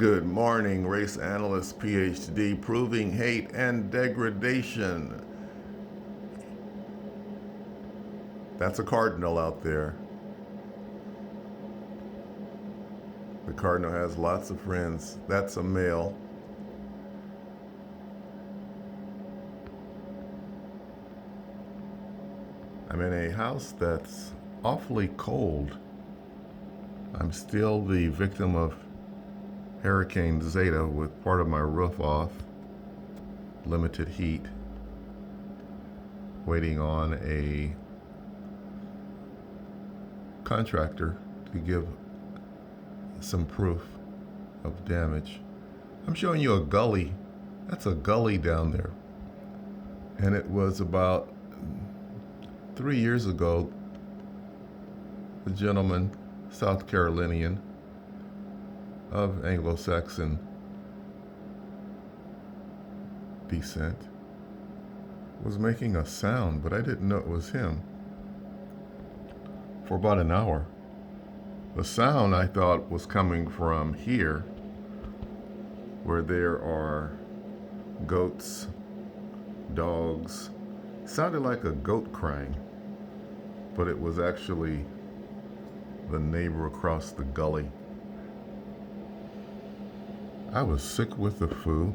Good morning, race analyst, PhD, proving hate and degradation. That's a cardinal out there. The cardinal has lots of friends. That's a male. I'm in a house that's awfully cold. I'm still the victim of Hurricane Zeta with part of my roof off, limited heat, waiting on a contractor to give some proof of damage. I'm showing you a gully. That's a gully down there. And it was about 3 years ago, a gentleman, South Carolinian, of Anglo-Saxon descent, was making a sound, but I didn't know it was him for about an hour. The sound I thought was coming from here, where there are goats, dogs. It sounded like a goat crying, but it was actually the neighbor across the gully. I was sick with the flu,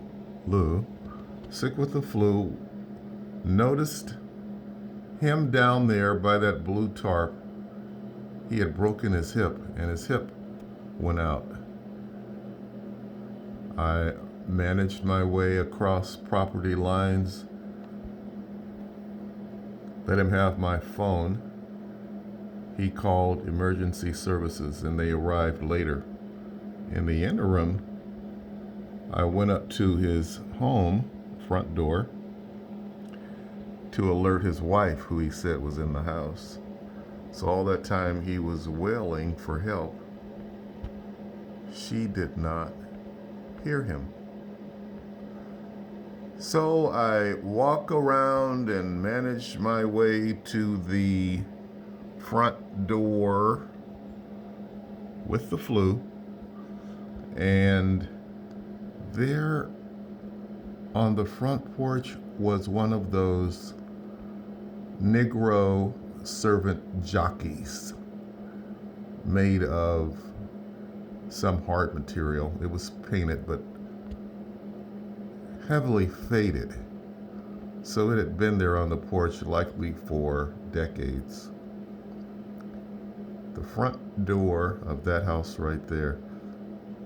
noticed him down there by that blue tarp. He had broken his hip, and his hip went out. I managed my way across property lines, let him have my phone. He called emergency services, and they arrived later. In the interim, I went up to his home, front door, to alert his wife, who he said was in the house. So all that time he was wailing for help. She did not hear him. So I walk around and manage my way to the front door with the flu, and there on the front porch was one of those Negro servant jockeys made of some hard material. It was painted but heavily faded, so it had been there on the porch likely for decades. The front door of that house right there,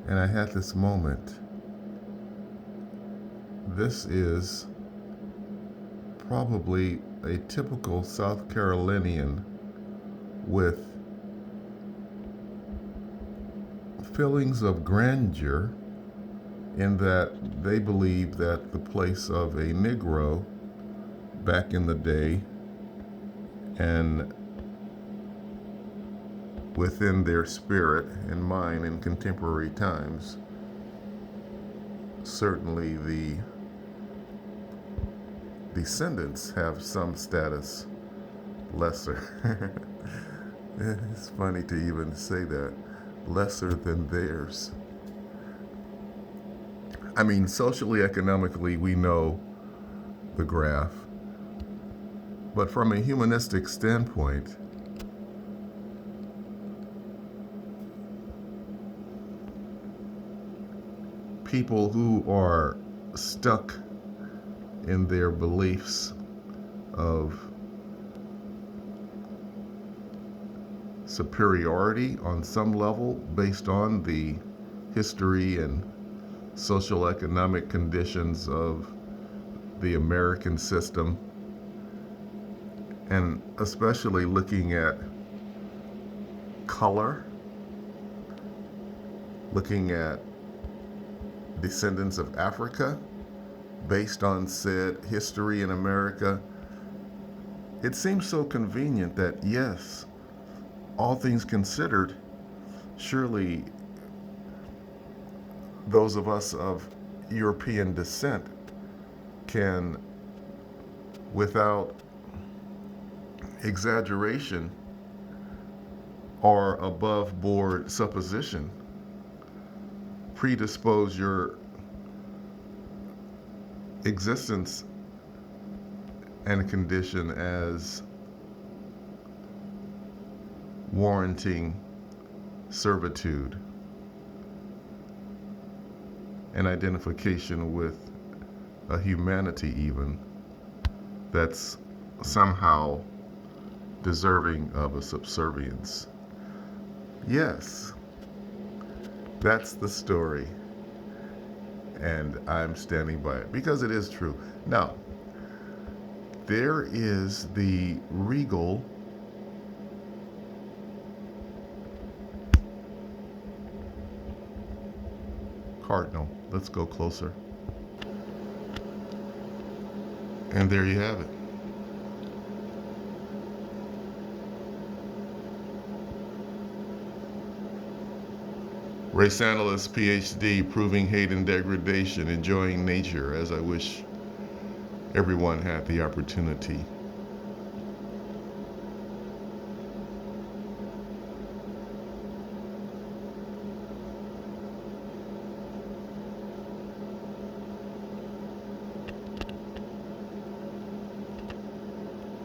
and I had this moment. This is probably a typical South Carolinian with feelings of grandeur, in that they believe that the place of a Negro back in the day and within their spirit and mind in contemporary times, certainly the descendants have some status lesser. It's funny to even say that, lesser than theirs. I mean, socially, economically, we know the graph, but from a humanistic standpoint, people who are stuck in their beliefs of superiority on some level based on the history and social economic conditions of the American system, and especially looking at color, looking at descendants of Africa based on said history in America, it seems so convenient that, yes, all things considered, surely those of us of European descent can, without exaggeration or above board supposition, predispose your existence and condition as warranting servitude and identification with a humanity even that's somehow deserving of a subservience. Yes, that's the story, and I'm standing by it because it is true. Now, there is the regal cardinal. Let's go closer. And there you have it. Race analyst, PhD, proving hate and degradation, enjoying nature as I wish everyone had the opportunity.